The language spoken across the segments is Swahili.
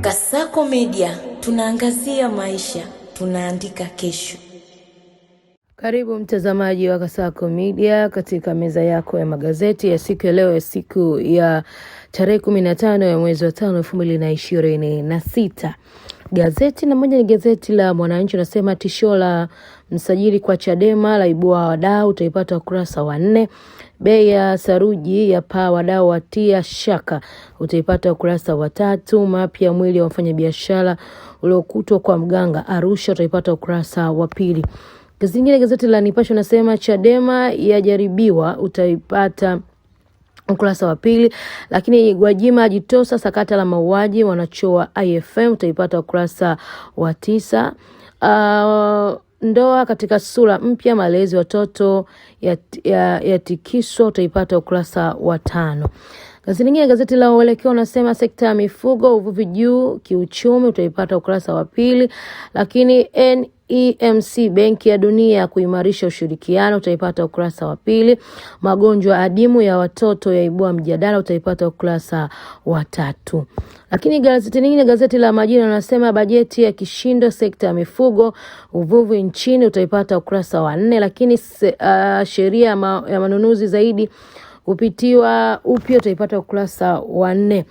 Kasako Media, tunaangazia maisha, tunaandika kesho. Karibu mtazamaji wa Kasako Media katika meza yako ya magazeti ya siku ya leo, ya siku ya tarehe 15 ya mwezi wa 5 2026. Gazeti na moja ni gazeti la Mwananchi, nasema tisho la msajili kwa Chadema la ibua wadau, utaipata ukurasa wa 4. Bei ya saruji ya paa wadau watia shaka, utaipata ukurasa wa 3. Mapya mwili wa mfanyabiashara uliokutwa kwa mganga Arusha, utaipata ukurasa wa 2. Gazeti la Nipashe nasema Chadema yajaribiwa, utaipata ukurasa wa 2. Lakini Gwajima ajitosa sakata la mauaji wanachoa IFM, utaipata ukurasa wa 9. Ndoa katika sura mpya, malezi watoto yatikiswa, utaipata ukurasa wa 5. Gazeti la Uelekeo nasema sekta ya mifugo uvuvi juu kiuchumi, utaipata ukurasa wa 2. Lakini NEMC Benki ya Dunia kuimarisha ushirikiano, utaipata ukurasa wa 2. Magonjwa adimu ya watoto yaibua mjadala, utaipata ukurasa wa 3. Lakini gazeti la Majira nasema bajeti ya kishindo sekta ya mifugo uvuvi nchini, utaipata ukurasa wa 4. Lakini sheria ya manunuzi zaidi kupitiwa upya, utaipata ukurasa wa 4.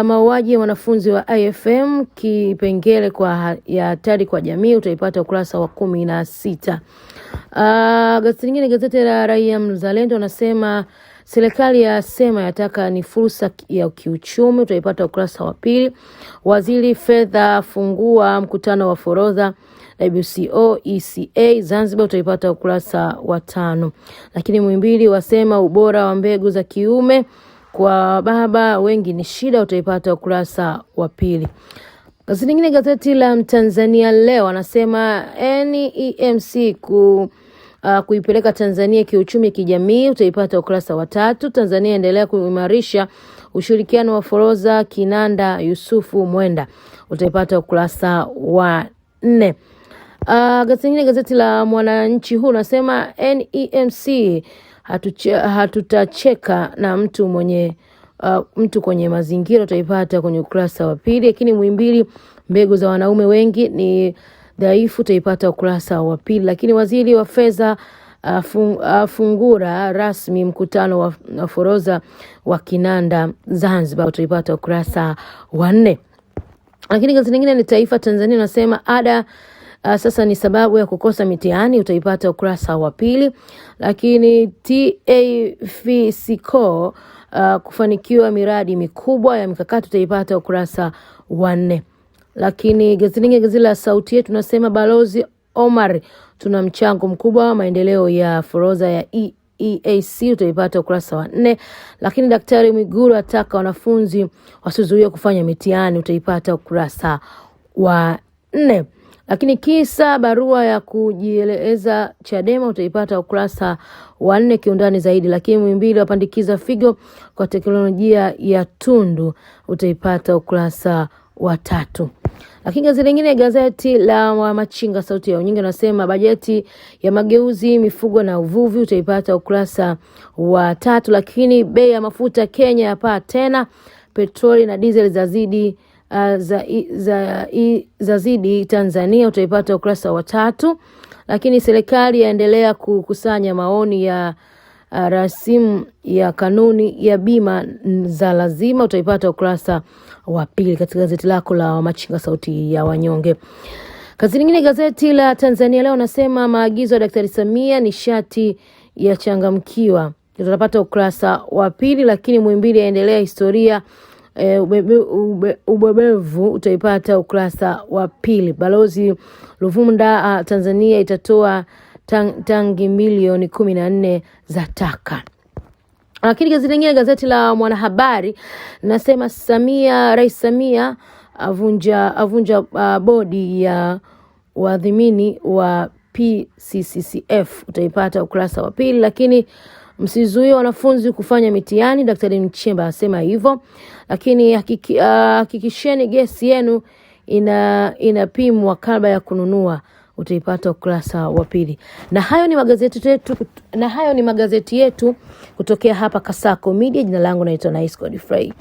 Mauaji ya wanafunzi wa IFM kipengele kwa ya hatari kwa jamii, utaipata ukurasa wa 16. Gazeti la Raia Mzalendo nasema serikali yasema yataka ni fursa ya kiuchumi, utaipata ukurasa wa 2. Waziri fedha fungua mkutano wa forodha WCO ECA Zanzibar, utaipata ukurasa wa 5. Lakini Muhimbili wasema ubora wa mbegu za kiume kwa baba wengi ni shida, utaipata ukurasa wa 2. Gazeti la Mtanzania leo anasema NEMC kuipeleka Tanzania kiuchumi kijamii, utaipata ukurasa wa 3. Tanzania endelea kuimarisha ushirikiano wa forodha Kinanda Yusufu Mwenda, utaipata ukurasa wa 4. Gazeti la Mwananchi huu nasema NEMC hatutacheka na mtu kwenye mazingira, utaipata kwenye ukurasa wa 2. Lakini Muhimbili mbegu za wanaume wengi ni dhaifu, utaipata ukurasa wa 2. Lakini waziri wa fedha fungura rasmi mkutano wa forodha wa Kinanda Zanzibar, utaipata ukurasa wa 4. Lakini gazeti lingine ni Taifa Tanzania nasema ada sasa ni sababu ya kukosa mitihani, utaipata ukurasa wa 2. Lakini TAFCO kufanikiwa miradi mikubwa ya mikakati, utaipata ukurasa wa 4. Lakini gazeti la Sauti Yetu nasema Balozi Omar tuna mchango mkubwa wa maendeleo ya forodha ya EAC, utaipata ukurasa wa 4. Lakini Daktari Mwigulu ataka wanafunzi wasizuie kufanya mitihani, utaipata ukurasa wa 4. Lakini kisa barua ya kujieleza Chadema, utaipata ukurasa wa 4 kiundani zaidi. Lakini Muhimbili wapandikiza figo kwa teknolojia ya tundu, utaipata ukurasa wa 3. Lakini gazeti la Machinga Sauti ya Unyingi nasema bajeti ya mageuzi mifugo na uvuvi, utaipata ukurasa wa 3. Lakini bei ya mafuta Kenya yapaa tena, petroli na diesel zazidi Tanzania, utaipata ukurasa wa 3. Lakini serikali yaendelea kukusanya maoni ya rasimu ya kanuni ya bima za lazima, utaipata ukurasa wa 2 katika gazeti lako la Machinga Sauti ya Wanyonge. Gazeti la Tanzania Leo nasema maagizo ya Daktari Samia nishati ya changamkiwa, utapata ukurasa wa 2. Lakini Muhimbili yaendelea historia ubebevu, utaipata ukurasa wa 2. Balozi Luvunda Tanzania itatoa tangi milioni 14 za taka. Lakini gazeti la Mwanahabari nasema Rais Samia avunja bodi ya wadhimini wa PCCF, utaipata ukurasa wa 2. Lakini msizuie wanafunzi kufanya mitihani, Daktari Nchemba asema hivyo. Lakini hakikisheni gesi yenu inapimwa kabla ya kununua, utaipata ukurasa wa 2. Na hayo ni magazeti yetu kutokea hapa Kasako Media. Jina langu naitwa Nice Godfrey.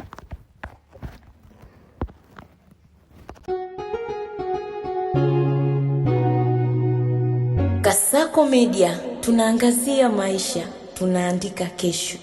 Sako Media tunaangazia maisha, tunaandika kesho.